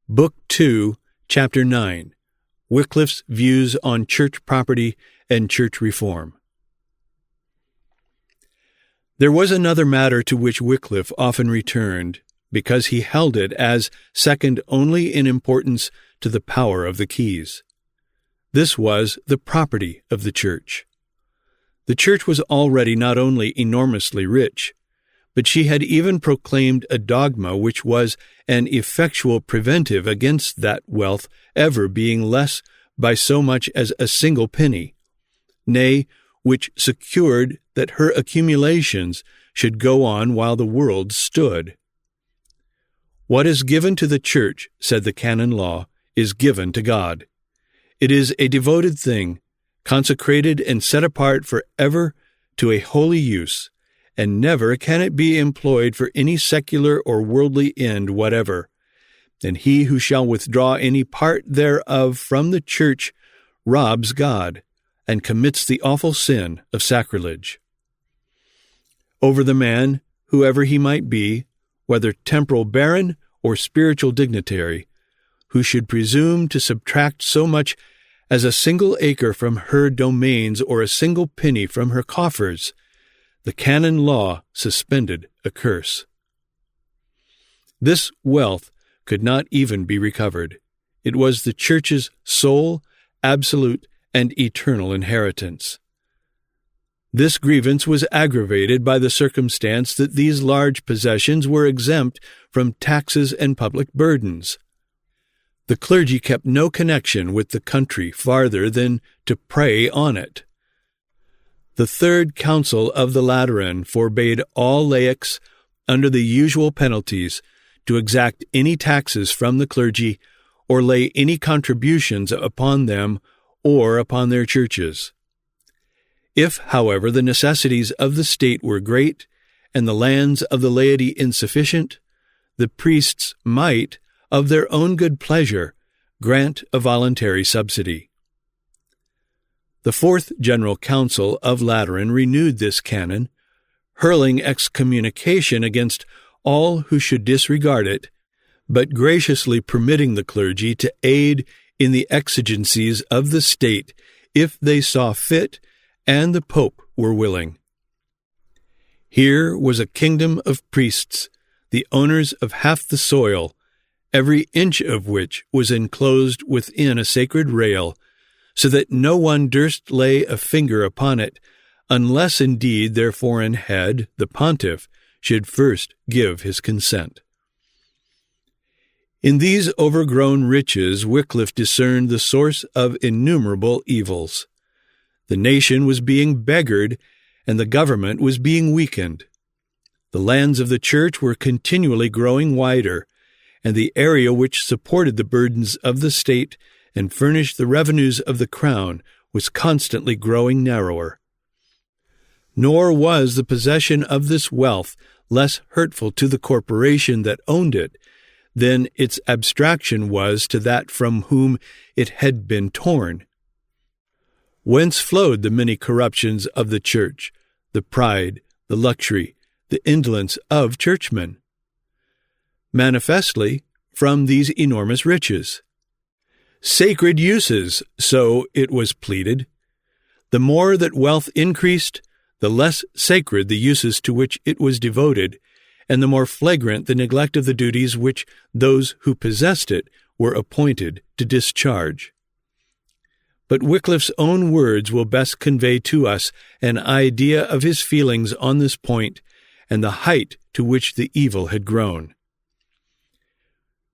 Book 2, Chapter 9, Wycliffe's Views on Church Property and Church Reform. There was another matter to which Wicliffe often returned, because he held it as second only in importance to the power of the keys. This was the property of the Church. The Church was already not only enormously rich, but she had even proclaimed a dogma which was an effectual preventive against that wealth ever being less by so much as a single penny, nay, which secured that her accumulations should go on while the world stood. What is given to the Church, said the canon law, is given to God. It is a devoted thing, consecrated and set apart for ever to a holy use, and never can it be employed for any secular or worldly end whatever. And he who shall withdraw any part thereof from the Church robs God, and commits the awful sin of sacrilege. Over the man, whoever he might be, whether temporal baron or spiritual dignitary, who should presume to subtract so much as a single acre from her domains or a single penny from her coffers, the canon law suspended a curse. This wealth could not even be recovered. It was the Church's sole, absolute, and eternal inheritance. This grievance was aggravated by the circumstance that these large possessions were exempt from taxes and public burdens. The clergy kept no connection with the country farther than to prey on it. The Third Council of the Lateran forbade all laics, under the usual penalties, to exact any taxes from the clergy or lay any contributions upon them or upon their churches. If, however, the necessities of the state were great, and the lands of the laity insufficient, the priests might, of their own good pleasure, grant a voluntary subsidy. The Fourth General Council of Lateran renewed this canon, hurling excommunication against all who should disregard it, but graciously permitting the clergy to aid in the exigencies of the state if they saw fit and the Pope were willing. Here was a kingdom of priests, the owners of half the soil, every inch of which was enclosed within a sacred rail, so that no one durst lay a finger upon it, unless indeed their foreign head, the pontiff, should first give his consent. In these overgrown riches Wicliffe discerned the source of innumerable evils. The nation was being beggared, and the government was being weakened. The lands of the Church were continually growing wider, and the area which supported the burdens of the state and furnished the revenues of the crown was constantly growing narrower. Nor was the possession of this wealth less hurtful to the corporation that owned it than its abstraction was to that from whom it had been torn. Whence flowed the many corruptions of the Church, the pride, the luxury, the indolence of churchmen? Manifestly, from these enormous riches. Sacred uses, so it was pleaded. The more that wealth increased, the less sacred the uses to which it was devoted, and the more flagrant the neglect of the duties which those who possessed it were appointed to discharge. But Wycliffe's own words will best convey to us an idea of his feelings on this point and the height to which the evil had grown.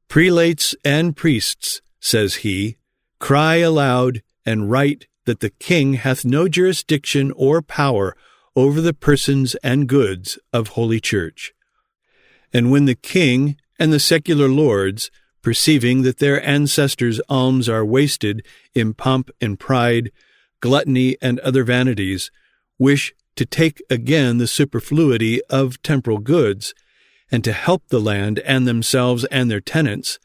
Prelates and priests, says he, cry aloud and write that the king hath no jurisdiction or power over the persons and goods of Holy Church. And when the king and the secular lords, perceiving that their ancestors' alms are wasted in pomp and pride, gluttony and other vanities, wish to take again the superfluity of temporal goods, and to help the land and themselves and their tenants,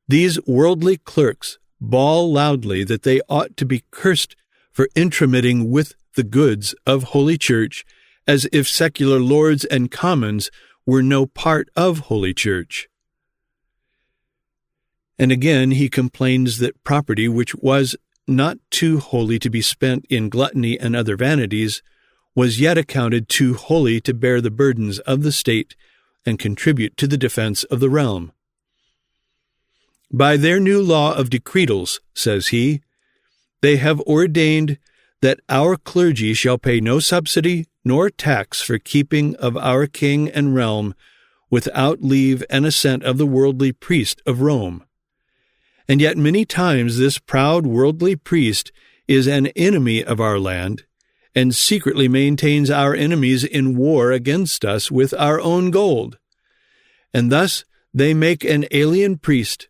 these worldly clerks bawl loudly that they ought to be cursed for intromitting with the goods of Holy Church, as if secular lords and commons were no part of Holy Church. And again he complains that property which was not too holy to be spent in gluttony and other vanities was yet accounted too holy to bear the burdens of the state and contribute to the defense of the realm. By their new law of decretals, says he, they have ordained that our clergy shall pay no subsidy nor tax for keeping of our king and realm without leave and assent of the worldly priest of Rome. And yet many times this proud worldly priest is an enemy of our land, and secretly maintains our enemies in war against us with our own gold. And thus they make an alien priest,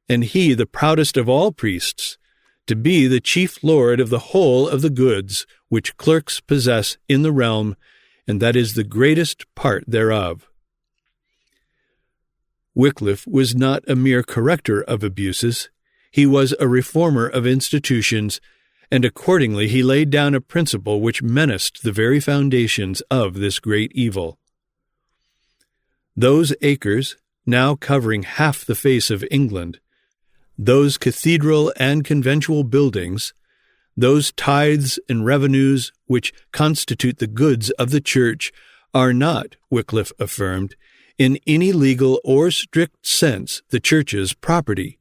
and he the proudest of all priests, to be the chief lord of the whole of the goods which clerks possess in the realm, and that is the greatest part thereof. Wicliffe was not a mere corrector of abuses. He was a reformer of institutions, and accordingly he laid down a principle which menaced the very foundations of this great evil. Those acres, now covering half the face of England, those cathedral and conventual buildings, those tithes and revenues which constitute the goods of the Church, are not, Wicliffe affirmed, in any legal or strict sense the Church's property.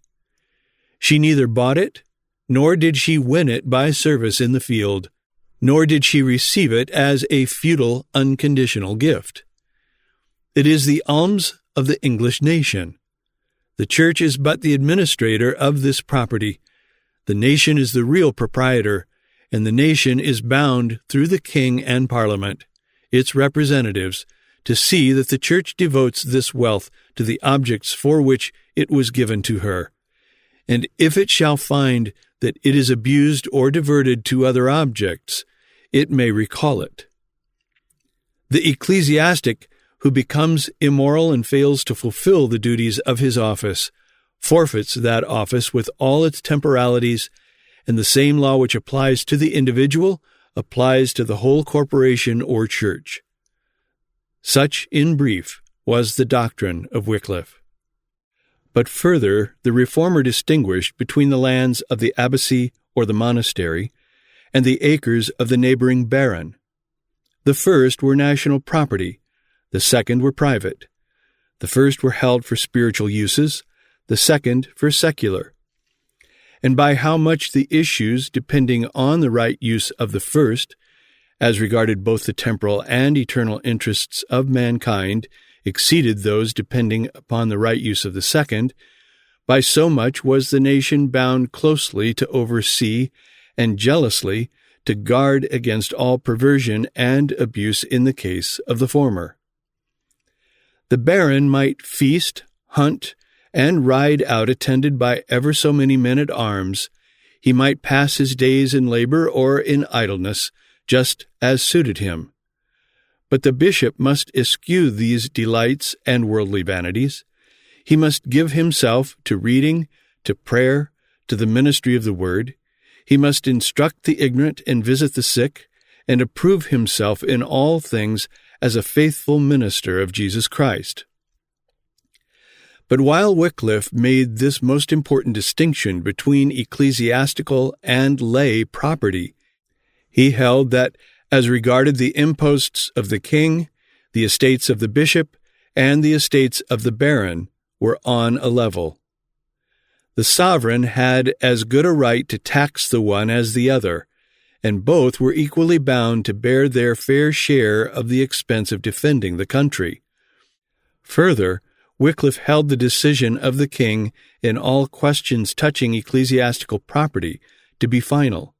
She neither bought it, nor did she win it by service in the field, nor did she receive it as a feudal, unconditional gift. It is the alms of the English nation. The Church is but the administrator of this property. The nation is the real proprietor, and the nation is bound through the King and Parliament, its representatives, to see that the Church devotes this wealth to the objects for which it was given to her. And if it shall find that it is abused or diverted to other objects, it may recall it. The ecclesiastic who becomes immoral and fails to fulfill the duties of his office forfeits that office with all its temporalities, and the same law which applies to the individual applies to the whole corporation or church. Such, in brief, was the doctrine of Wicliffe. But further, the reformer distinguished between the lands of the abbacy or the monastery and the acres of the neighboring baron. The first were national property, the second were private. The first were held for spiritual uses, the second for secular. And by how much the issues, depending on the right use of the first, as regarded both the temporal and eternal interests of mankind, exceeded those depending upon the right use of the second, by so much was the nation bound closely to oversee and jealously to guard against all perversion and abuse in the case of the former. The baron might feast, hunt, and ride out attended by ever so many men-at-arms. He might pass his days in labor or in idleness, just as suited him. But the bishop must eschew these delights and worldly vanities. He must give himself to reading, to prayer, to the ministry of the word. He must instruct the ignorant and visit the sick, and approve himself in all things as a faithful minister of Jesus Christ. But while Wicliffe made this most important distinction between ecclesiastical and lay property, he held that as regarded the imposts of the king, the estates of the bishop, and the estates of the baron were on a level. The sovereign had as good a right to tax the one as the other, and both were equally bound to bear their fair share of the expense of defending the country. Further, Wicliffe held the decision of the king in all questions touching ecclesiastical property to be final.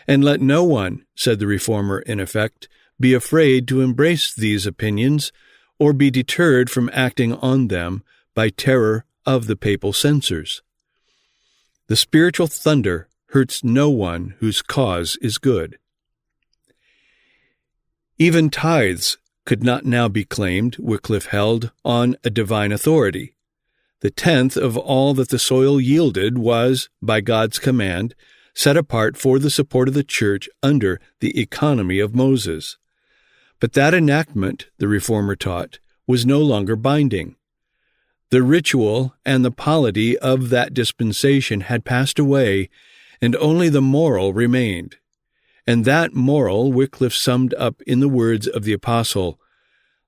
And let no one, said the reformer in effect, be afraid to embrace these opinions, or be deterred from acting on them by terror of the papal censors. The spiritual thunder hurts no one whose cause is good. Even tithes could not now be claimed, Wicliffe held, on a divine authority. The 10th of all that the soil yielded was, by God's command, set apart for the support of the Church under the economy of Moses. But that enactment, the reformer taught, was no longer binding. The ritual and the polity of that dispensation had passed away, and only the moral remained. And that moral Wicliffe summed up in the words of the apostle,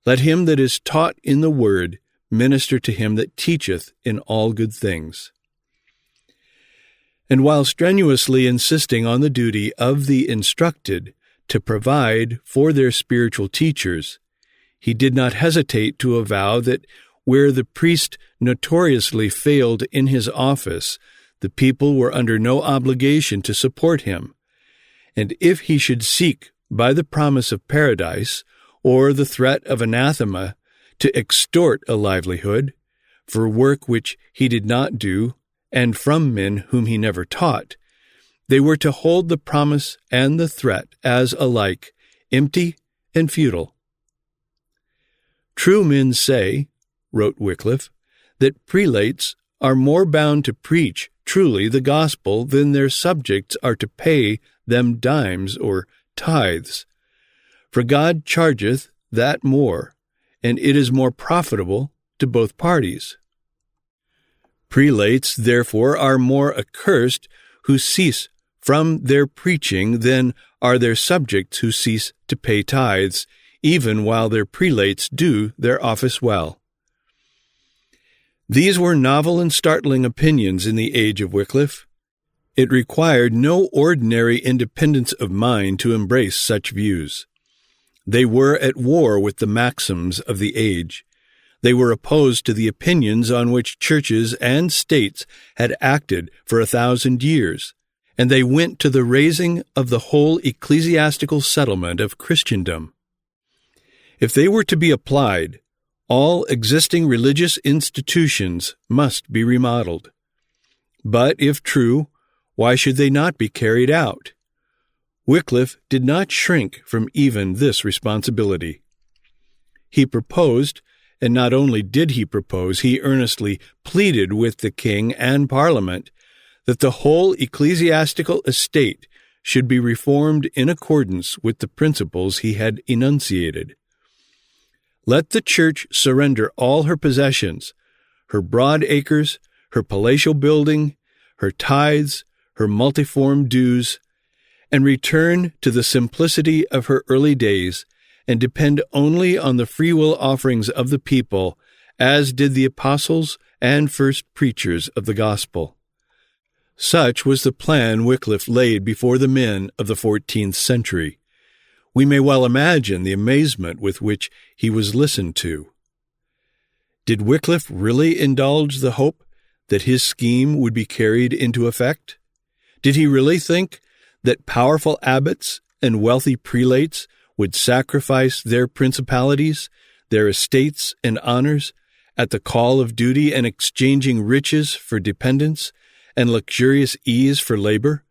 "Let him that is taught in the word minister to him that teacheth in all good things." And while strenuously insisting on the duty of the instructed to provide for their spiritual teachers, he did not hesitate to avow that where the priest notoriously failed in his office, the people were under no obligation to support him, and if he should seek, by the promise of paradise or the threat of anathema, to extort a livelihood for work which he did not do and from men whom he never taught, they were to hold the promise and the threat as alike empty and futile. "True men say," wrote Wicliffe, "that prelates are more bound to preach truly the gospel than their subjects are to pay them dimes or tithes. For God chargeth that more, and it is more profitable to both parties. Prelates, therefore, are more accursed who cease from their preaching than are their subjects who cease to pay tithes, even while their prelates do their office well." These were novel and startling opinions in the age of Wicliffe. It required no ordinary independence of mind to embrace such views. They were at war with the maxims of the age. They were opposed to the opinions on which churches and states had acted for 1,000 years, and they went to the raising of the whole ecclesiastical settlement of Christendom. If they were to be applied, all existing religious institutions must be remodeled. But if true, why should they not be carried out? Wicliffe did not shrink from even this responsibility. He proposed, and not only did he propose, he earnestly pleaded with the king and Parliament that the whole ecclesiastical estate should be reformed in accordance with the principles he had enunciated. Let the Church surrender all her possessions, her broad acres, her palatial building, her tithes, her multiform dues, and return to the simplicity of her early days, and depend only on the free will offerings of the people, as did the apostles and first preachers of the gospel. Such was the plan Wicliffe laid before the men of the 14th century. We may well imagine the amazement with which he was listened to. Did Wicliffe really indulge the hope that his scheme would be carried into effect? Did he really think that powerful abbots and wealthy prelates would sacrifice their principalities, their estates and honors, at the call of duty, and exchanging riches for dependence and luxurious ease for labor,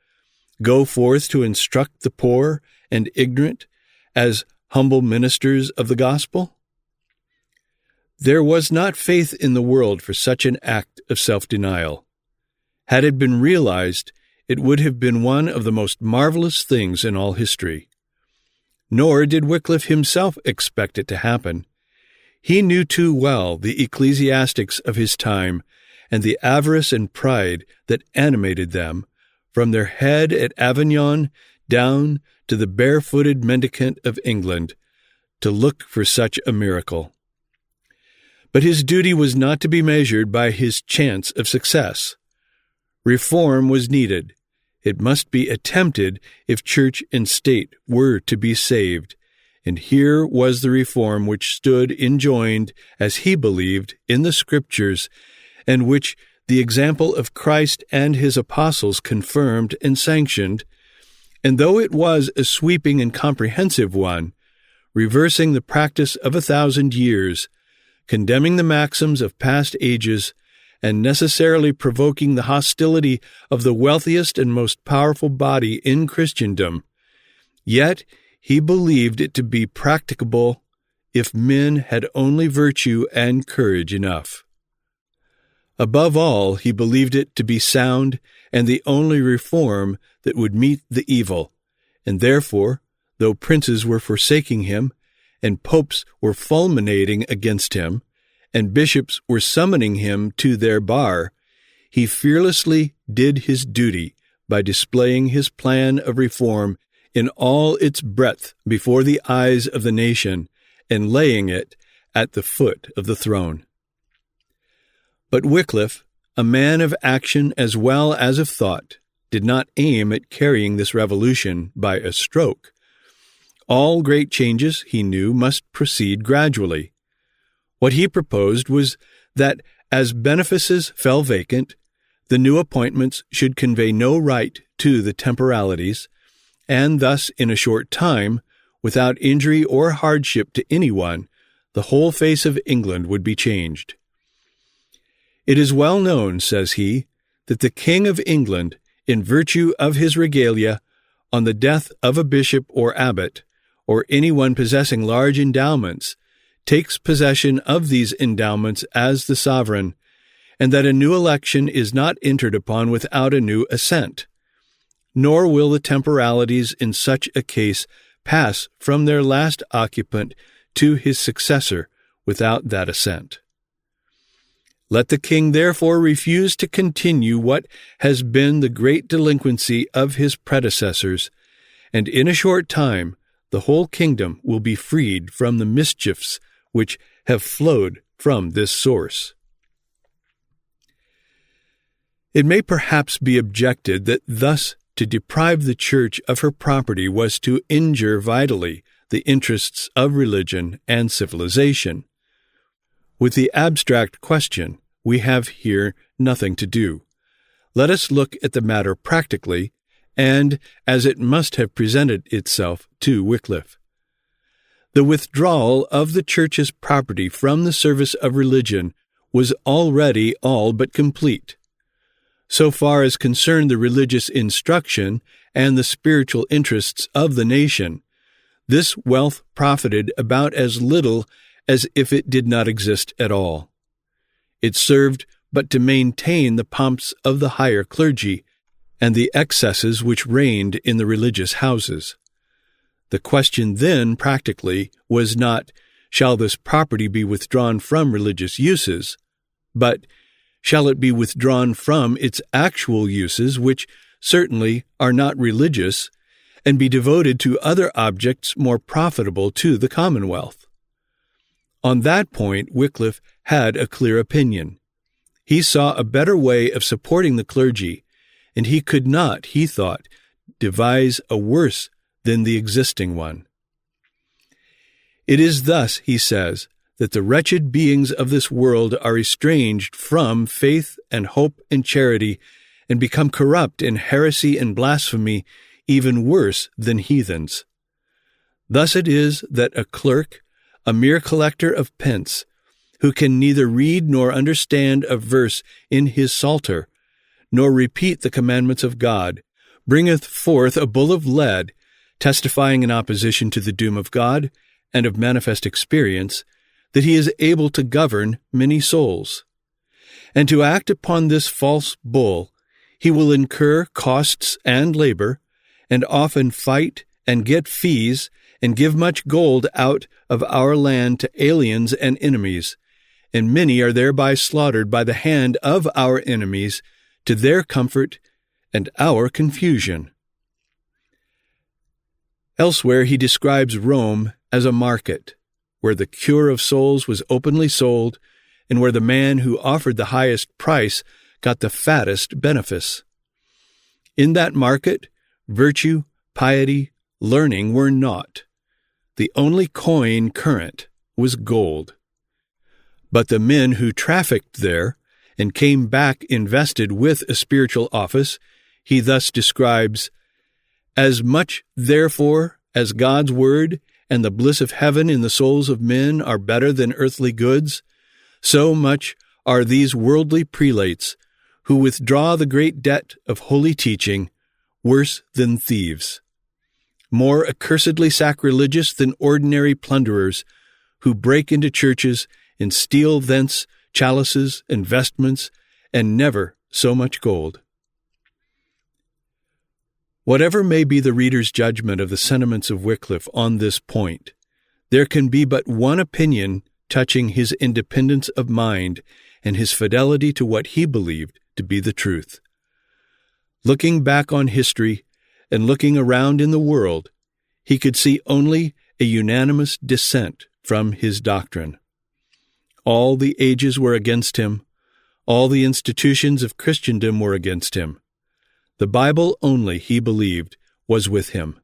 go forth to instruct the poor and ignorant as humble ministers of the gospel? There was not faith in the world for such an act of self-denial. Had it been realized, it would have been one of the most marvelous things in all history. Nor did Wicliffe himself expect it to happen. He knew too well the ecclesiastics of his time and the avarice and pride that animated them, from their head at Avignon down to the barefooted mendicant of England, to look for such a miracle. But his duty was not to be measured by his chance of success. Reform was needed. It must be attempted if church and state were to be saved, and here was the reform which stood enjoined, as he believed, in the Scriptures, and which the example of Christ and his apostles confirmed and sanctioned, and though it was a sweeping and comprehensive one, reversing the practice of 1,000 years, condemning the maxims of past ages, and necessarily provoking the hostility of the wealthiest and most powerful body in Christendom, yet he believed it to be practicable if men had only virtue and courage enough. Above all, he believed it to be sound and the only reform that would meet the evil, and therefore, though princes were forsaking him, and popes were fulminating against him, and bishops were summoning him to their bar, he fearlessly did his duty by displaying his plan of reform in all its breadth before the eyes of the nation and laying it at the foot of the throne. But Wicliffe, a man of action as well as of thought, did not aim at carrying this revolution by a stroke. All great changes, he knew, must proceed gradually. What he proposed was that, as benefices fell vacant, the new appointments should convey no right to the temporalities, and thus in a short time, without injury or hardship to anyone, the whole face of England would be changed. It is well known, says he, that the King of England, in virtue of his regalia, on the death of a bishop or abbot, or anyone possessing large endowments, takes possession of these endowments as the sovereign, and that a new election is not entered upon without a new assent. Nor will the temporalities in such a case pass from their last occupant to his successor without that assent. Let the king therefore refuse to continue what has been the great delinquency of his predecessors, and in a short time the whole kingdom will be freed from the mischiefs which have flowed from this source. It may perhaps be objected that thus to deprive the Church of her property was to injure vitally the interests of religion and civilization. With the abstract question, we have here nothing to do. Let us look at the matter practically, and as it must have presented itself to Wicliffe. The withdrawal of the Church's property from the service of religion was already all but complete. So far as concerned the religious instruction and the spiritual interests of the nation, this wealth profited about as little as if it did not exist at all. It served but to maintain the pomps of the higher clergy and the excesses which reigned in the religious houses. The question then, practically, was not, shall this property be withdrawn from religious uses, but shall it be withdrawn from its actual uses, which certainly are not religious, and be devoted to other objects more profitable to the commonwealth? On that point Wicliffe had a clear opinion. He saw a better way of supporting the clergy, and he could not, he thought, devise a worse than the existing one. It is thus, he says, that the wretched beings of this world are estranged from faith and hope and charity, and become corrupt in heresy and blasphemy, even worse than heathens. Thus it is that a clerk, a mere collector of pence, who can neither read nor understand a verse in his psalter, nor repeat the commandments of God, bringeth forth a bull of lead, testifying in opposition to the doom of God and of manifest experience, that he is able to govern many souls. And to act upon this false bull, he will incur costs and labor, and often fight and get fees, and give much gold out of our land to aliens and enemies, and many are thereby slaughtered by the hand of our enemies, to their comfort and our confusion. Elsewhere he describes Rome as a market, where the cure of souls was openly sold, and where the man who offered the highest price got the fattest benefice. In that market, virtue, piety, learning were naught. The only coin current was gold. But the men who trafficked there, and came back invested with a spiritual office, he thus describes, as much, therefore, as God's word and the bliss of heaven in the souls of men are better than earthly goods, so much are these worldly prelates, who withdraw the great debt of holy teaching, worse than thieves, more accursedly sacrilegious than ordinary plunderers, who break into churches and steal thence chalices and vestments, and never so much gold. Whatever may be the reader's judgment of the sentiments of Wicliffe on this point, there can be but one opinion touching his independence of mind and his fidelity to what he believed to be the truth. Looking back on history and looking around in the world, he could see only a unanimous dissent from his doctrine. All the ages were against him. All the institutions of Christendom were against him. The Bible only, he believed, was with him.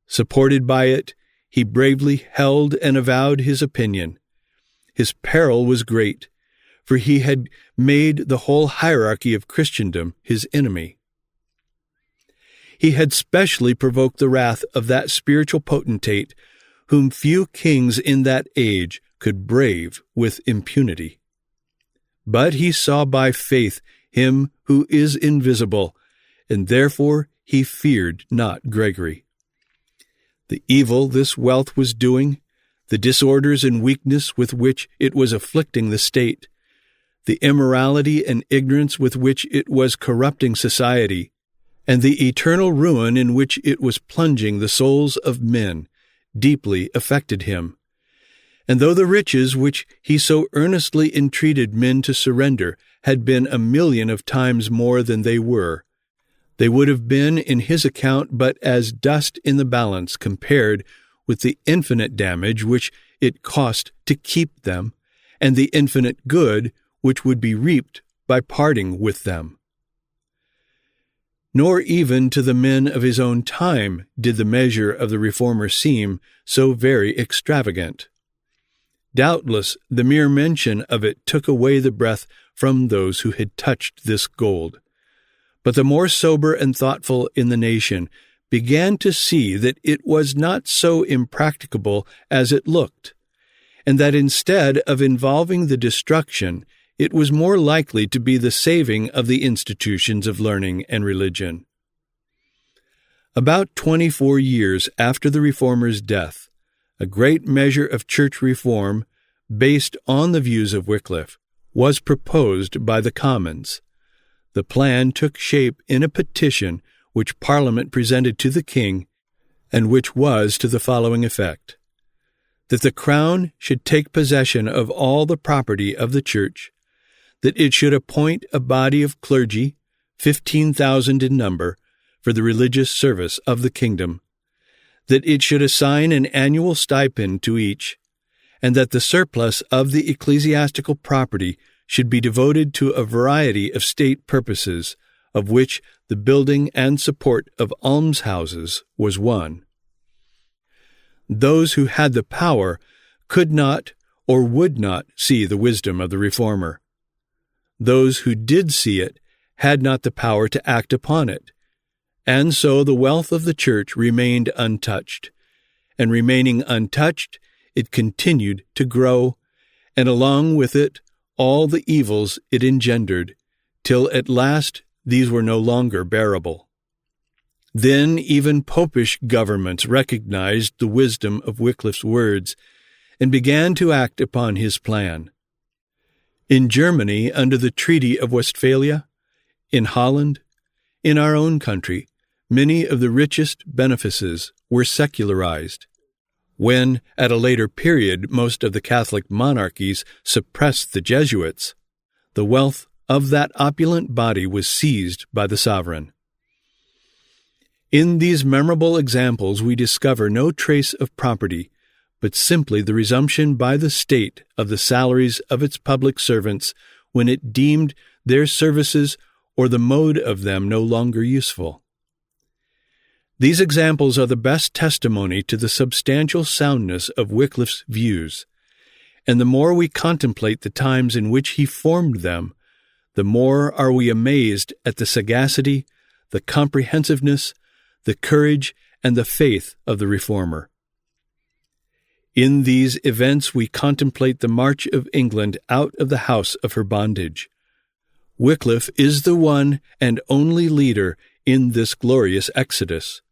Supported by it, he bravely held and avowed his opinion. His peril was great, for he had made the whole hierarchy of Christendom his enemy. He had specially provoked the wrath of that spiritual potentate whom few kings in that age could brave with impunity. But he saw by faith him who is invisible, and therefore he feared not Gregory. The evil this wealth was doing, the disorders and weakness with which it was afflicting the state, the immorality and ignorance with which it was corrupting society, and the eternal ruin in which it was plunging the souls of men, deeply affected him. And though the riches which he so earnestly entreated men to surrender had been 1,000,000 of times more than they were, they would have been in his account but as dust in the balance compared with the infinite damage which it cost to keep them, and the infinite good which would be reaped by parting with them. Nor even to the men of his own time did the measure of the reformer seem so very extravagant. Doubtless the mere mention of it took away the breath from those who had touched this gold. But the more sober and thoughtful in the nation began to see that it was not so impracticable as it looked, and that instead of involving the destruction, it was more likely to be the saving of the institutions of learning and religion. About 24 years after the Reformer's death, a great measure of church reform, based on the views of Wicliffe, was proposed by the Commons. The plan took shape in a petition which Parliament presented to the King, and which was to the following effect: that the Crown should take possession of all the property of the Church, that it should appoint a body of clergy, 15,000 in number, for the religious service of the kingdom, that it should assign an annual stipend to each, and that the surplus of the ecclesiastical property should be devoted to a variety of state purposes, of which the building and support of almshouses was one. Those who had the power could not or would not see the wisdom of the Reformer. Those who did see it had not the power to act upon it, and so the wealth of the Church remained untouched, and remaining untouched, it continued to grow, and along with it all the evils it engendered, till at last these were no longer bearable. Then even popish governments recognized the wisdom of Wycliffe's words, and began to act upon his plan. In Germany, under the Treaty of Westphalia, in Holland, in our own country, many of the richest benefices were secularized. When, at a later period, most of the Catholic monarchies suppressed the Jesuits, the wealth of that opulent body was seized by the sovereign. In these memorable examples we discover no trace of property, but simply the resumption by the state of the salaries of its public servants when it deemed their services or the mode of them no longer useful. These examples are the best testimony to the substantial soundness of Wycliffe's views, and the more we contemplate the times in which he formed them, the more are we amazed at the sagacity, the comprehensiveness, the courage, and the faith of the Reformer. In these events we contemplate the march of England out of the house of her bondage. Wicliffe is the one and only leader in this glorious exodus.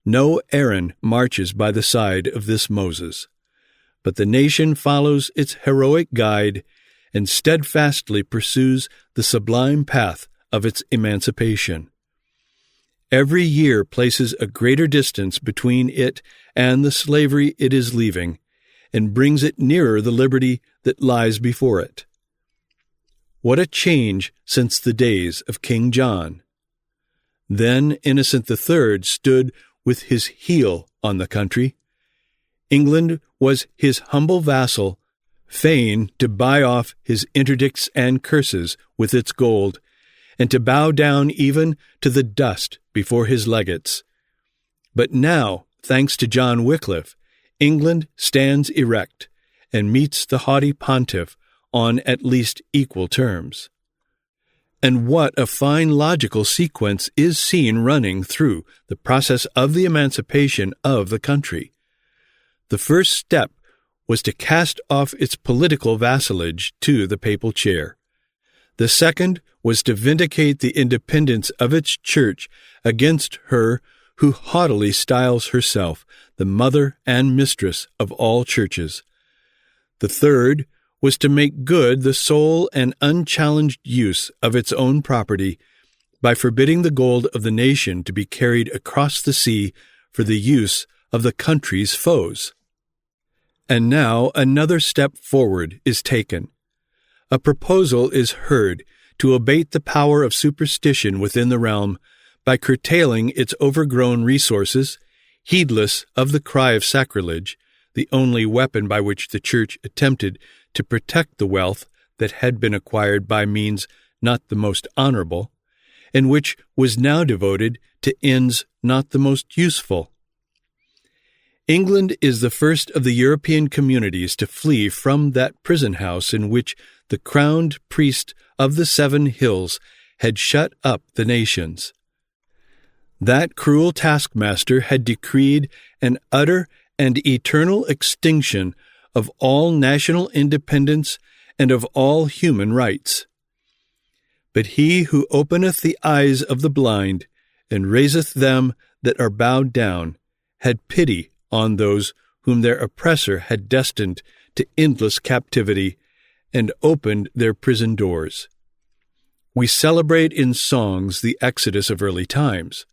No Aaron marches by the side of this Moses, but the nation follows its heroic guide and steadfastly pursues the sublime path of its emancipation. Every year places a greater distance between it and the slavery it is leaving, and brings it nearer the liberty that lies before it. What a change since the days of King John! Then Innocent III stood with his heel on the country. England was his humble vassal, fain to buy off his interdicts and curses with its gold, and to bow down even to the dust before his legates. But now, thanks to John Wicliffe, England stands erect and meets the haughty pontiff on at least equal terms. And what a fine logical sequence is seen running through the process of the emancipation of the country. The first step was to cast off its political vassalage to the papal chair. The second was to vindicate the independence of its church against her who haughtily styles herself the mother and mistress of all churches. The third was to make good the sole and unchallenged use of its own property by forbidding the gold of the nation to be carried across the sea for the use of the country's foes. And now another step forward is taken. A proposal is heard to abate the power of superstition within the realm by curtailing its overgrown resources, heedless of the cry of sacrilege, the only weapon by which the Church attempted to protect the wealth that had been acquired by means not the most honorable, and which was now devoted to ends not the most useful. England is the first of the European communities to flee from that prison house in which the crowned priest of the 7 hills had shut up the nations. That cruel taskmaster had decreed an utter and eternal extinction of all national independence and of all human rights. But he who openeth the eyes of the blind and raiseth them that are bowed down had pity on those whom their oppressor had destined to endless captivity and opened their prison doors. We celebrate in songs the exodus of early times.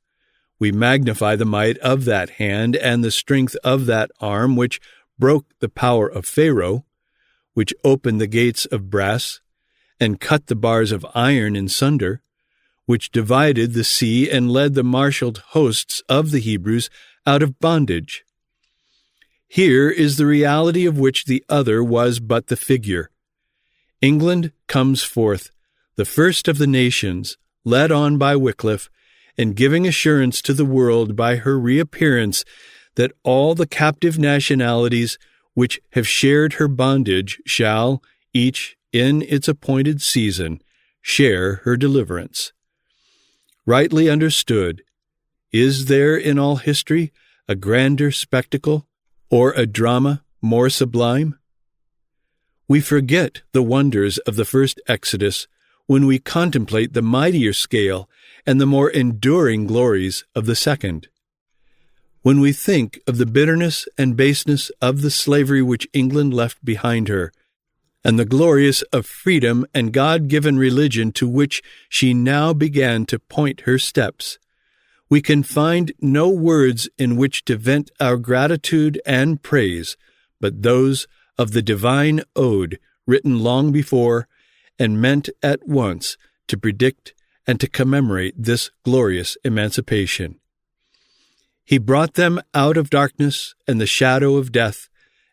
We magnify the might of that hand and the strength of that arm which broke the power of Pharaoh, which opened the gates of brass and cut the bars of iron in sunder, which divided the sea and led the marshaled hosts of the Hebrews out of bondage. Here is the reality of which the other was but the figure. England comes forth, the first of the nations, led on by Wicliffe, and giving assurance to the world by her reappearance that all the captive nationalities which have shared her bondage shall, each in its appointed season, share her deliverance. Rightly understood, is there in all history a grander spectacle or a drama more sublime? We forget the wonders of the first Exodus when we contemplate the mightier scale and the more enduring glories of the second. When we think of the bitterness and baseness of the slavery which England left behind her, and the glorious of freedom and God-given religion to which she now began to point her steps, we can find no words in which to vent our gratitude and praise but those of the divine ode written long before and meant at once to predict and to commemorate this glorious emancipation. He brought them out of darkness and the shadow of death,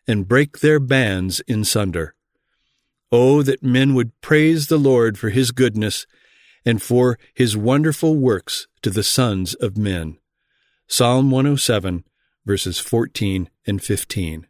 and brake their bands in sunder. Oh, that men would praise the Lord for his goodness, and for his wonderful works to the sons of men. Psalm 107, verses 14 and 15.